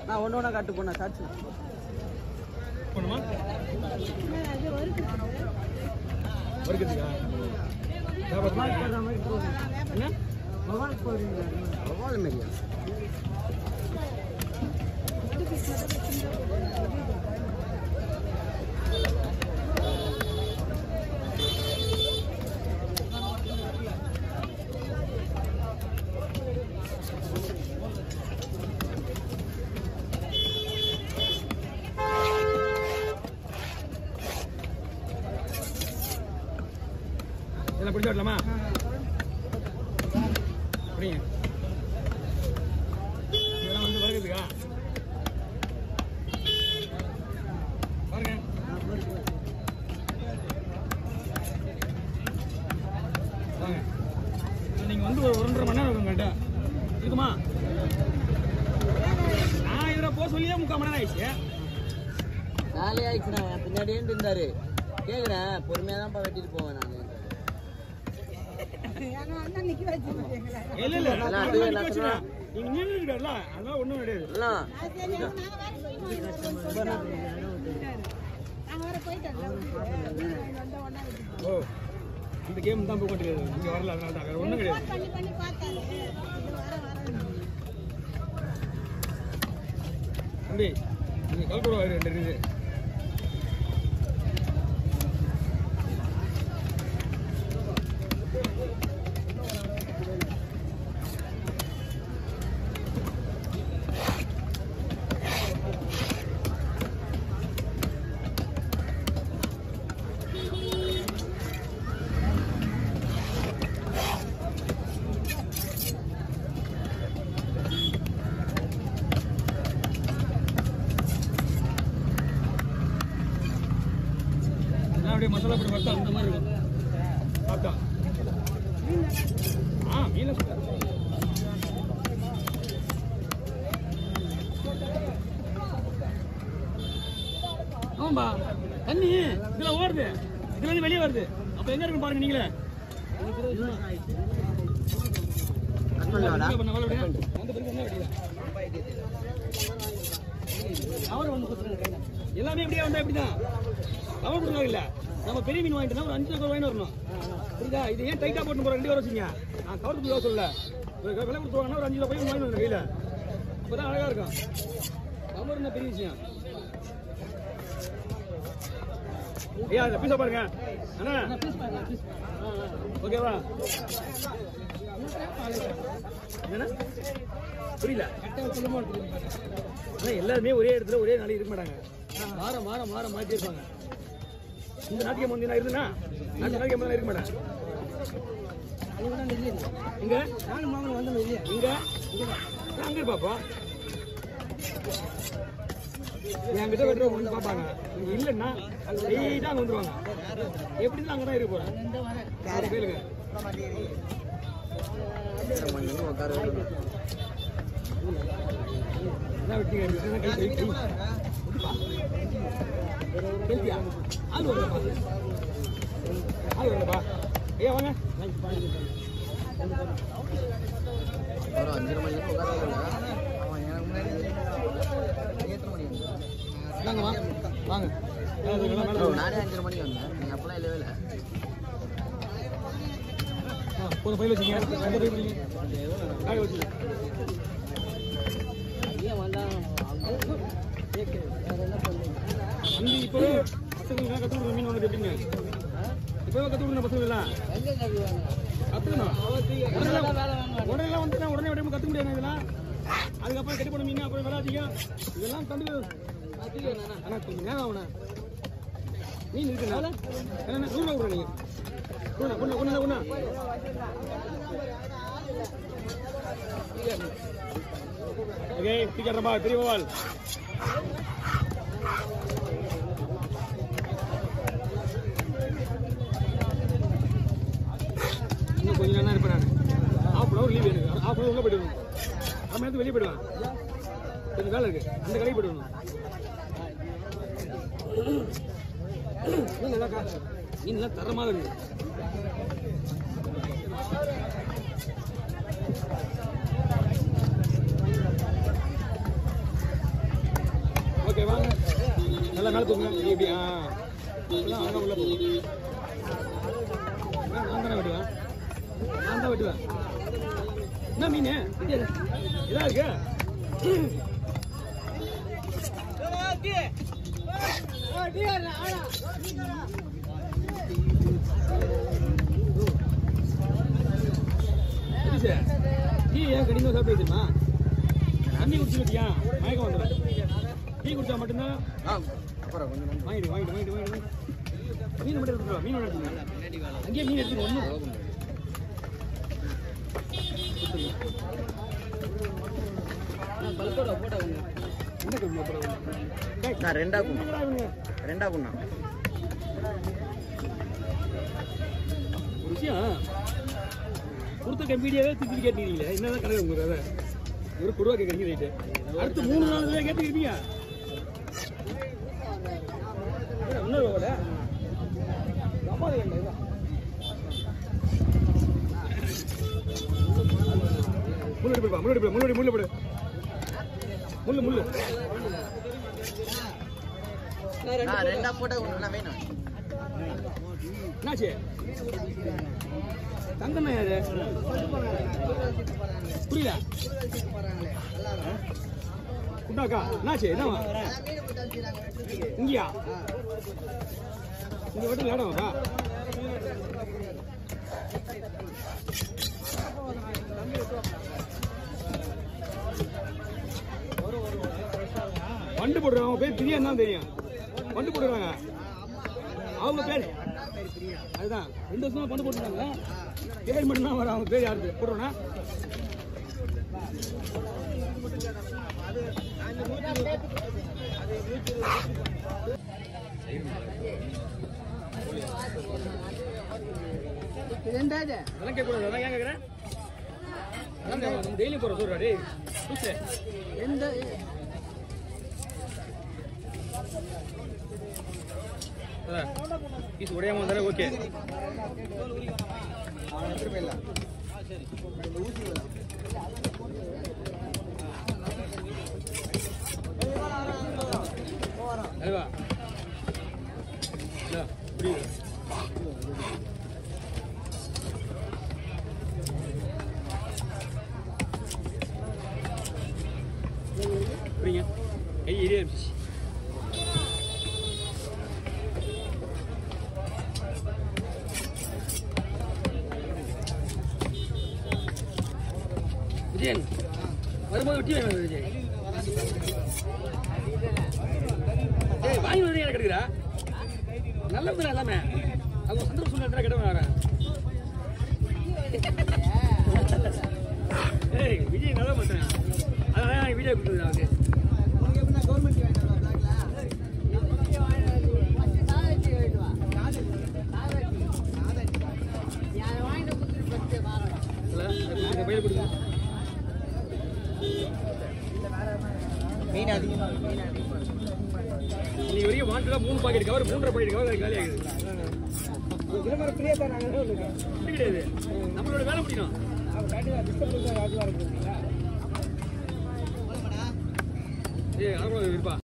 நான் ஒன்று ஒன்றா கட்டு போனேன் சாட்சி போணுமா வறுக்கிறதுக்கா என்ன வவால் மாரியா இதெல்லாம் பிடிச்சி வரலாமா அப்படிங்க இதெல்லாம் வந்து வறுக்கிறதுக்கா பாருங்க வாங்க நீங்கள் வந்து ஒரு 1.5 மணி நேரம் இருக்கும் கரெக்டா இருக்குமா நான் இவரை போக சொல்லியே 3/4 மணி நேரம் ஆயிடுச்சு நாளே ஆயிடுச்சுண்ணா பின்னாடியே இருந்தாரு கேட்குறேன் பொறுமையாக தான்ப்பா வெட்டிட்டு போவேன் நான் இல்ல இல்ல நீங்க நின்றுல அதெல்லாம் ஒண்ணும் கிடையாது ஓ இந்த கேம் தான் போக முடியாது இங்க வரல அதனால தான் வேற ஒண்ணும் கிடையாது தம்பி நீங்க கல்குறவா 2 இருக்குது மசாலா போட்டு வறுத்தா அந்த மாதிரி இருக்கும் சாப்பிட்டா மீன ஆமாம்பா தண்ணி இதுல ஓடுது இதுல இருந்து வெளியே வருது அப்ப எங்க இருக்கு பாருங்க நீங்களே எல்லாமே எப்படியா வந்தா எப்படிதான் கவர் கொடுக்க இல்ல நம்ம பெரிய மீன் வாங்கிட்டோம்னா ஒரு 5 வாங்கி வரணும் புரியுதா இது ஏன் டைட்டா போட்டு போற 2 வர வச்சுங்க நான் கவர் கொடுக்க சொல்ல விலை கொடுத்து வாங்கினா ஒரு 5 போய் வாங்கி வரணும் கையில அப்பதான் அழகா இருக்கும் கவர் என்ன பெரிய விஷயம் ஐயா இந்த பீஸா பாருங்க அண்ணா ஓகேவா என்ன புரியல ஆனா எல்லாருமே ஒரே இடத்துல ஒரே நாளைக்கு இருக்க மாட்டாங்க மாற மாற்றி இருப்பாங்க இந்த நாட்டியம் வந்து இருக்குன்னா நாட்டியம் இருக்க மாட்டேன் இங்க நானும் மாமன் வந்தோம் இல்லையா இங்க அங்க இருப்பாப்பா என்கிட்ட வெட்டுறவங்க வந்து பார்ப்பாங்க இங்க இல்லைன்னா ஸ்ட்ரெயிட்டா அங்க வந்துருவாங்க எப்படின்னா அங்கதான் இருக்க போறேன் கேளுங்க என்ன வெட்டிங்க ஆள் வரலப்பா ஐயா வாங்க ஒரு 5 மணிக்கு வாங்க நானே 5 மணிக்கு வந்தேன் நீங்க அப்பெல்லாம் இல்லவே இல்லை ஒரு பையில வச்சுங்க அங்கே இப்போ பசங்க கற்றுக்கிற மீன் வாங்க எப்படிங்க இப்போ கற்றுக்கிற பசங்க எல்லாம் கற்றுக்கணும் உடனே வந்து உடனே விட கற்றுக்க முடியாது இதெல்லாம் அதுக்கப்புறம் கட்டி போட மீன் அப்புறம் விளாதிங்க இதெல்லாம் கண்டு ஆனால் கொஞ்சம் நேரம் ஆகுண்ணா மீன் இருக்குண்ணா என்ன நூறுரூவா கொடுங்க நீங்கள் ஒன்றா ஓகே சீக்கிரமா திரும்பவாள் இன்னும் கொஞ்சம் நேரம் இருப்பேன் நான் ½ லீவ் எனக்கு ½ உள்ள போயிடுவேன் அரை மணி வெளியே போயிடுவேன் கொஞ்சம் வேலை இருக்கு அந்த கடைக்கு போயிடுவேன் மீன் நல்லா தரமாக இருக்கு ஓகே வாங்க நல்லா மேலே தூக்குங்க இப்படி இப்படிலாம் அங்கே உள்ள போகும் நான் தானே வெட்டுவேன் நான் தான் வெட்டுவேன் என்ன மீன் இதா இருக்கு டீ ஏன் கடினமாக சாப்பிட்டு வச்சுருமா தண்ணி குடிச்சு வச்சியா மயக்கம் வந்துடும் டீ குடிச்சா மட்டும்தான் வாங்கிடு மீன் மட்டும் எடுத்துருவா மீன் எடுத்துருவா அங்கேயே மீன் எடுத்துருவோம் ஒன்றும் ரெண்டா குண்ணா ஒரு விஷயம் கொடுத்த கம்பீடியாவே திருப்பி கேட்டீங்களே என்னதான் கணக்கு உங்களுக்கு அதை ஒரு கொடுவா கேட்குறீங்க ரைட்டு அடுத்து 3 நாள் தான் கேட்டுக்கிறீங்க இன்னொரு முள்ளு போடுப்பா முள்ளு போடு முள்ளு ரெண்டா போட்டா வேணும் என்னாச்சு தங்கண்ணா யாரு புரியல குண்டாக்கா என்னாச்சு என்னவா இங்கயா இந்த வீட்டில் இடமாக்கா வண்டு போடுறாங்க அவங்க பேர் பிரியான்னு தான் தெரியும் வண்டு போடுறாங்க அவங்க பேர் அதுதான் 2 வருஷமா பண்ணு போட்டுருக்காங்க பேர் மட்டும்தான் வர அவங்க பேர் யாருக்கு போடுறோன்னா அதெல்லாம் கேட்கக்கூடாது அதான் ஏன் கேட்குறேன் நம்ம டெய்லி போகிற சொல்கிறா டே எந்த பீஸ் உடையாம வந்தாலே ஓகே அதுவா புரியுது புரியுங்க கை எரிய ஆரம்பிச்சு விஜயன் வரும்போது வெட்டி வாங்க விஜய் ஏய் வாங்கி வந்து எனக்கு கிடைக்கிறா நல்ல மீன் எல்லாமே அவங்க சந்தர்ப்ப சூழ்நிலை கிட்ட வரேன் ஏய் விஜய் நல்லா பண்ணுறேன் அதனால வீடியோ கொடுத்துருக்கேன் அவருக்கு பயிர் கொடுங்க மீன் அதிகம் இன்னைக்கு வரைக்கும் வாண்டடா 3 பாக்கெட் கவர் 3.5 பாக்கெட் கவர் காலி ஆகுது கிடையாது நம்மளோட வேலை முடியும் ஏ இருப்பா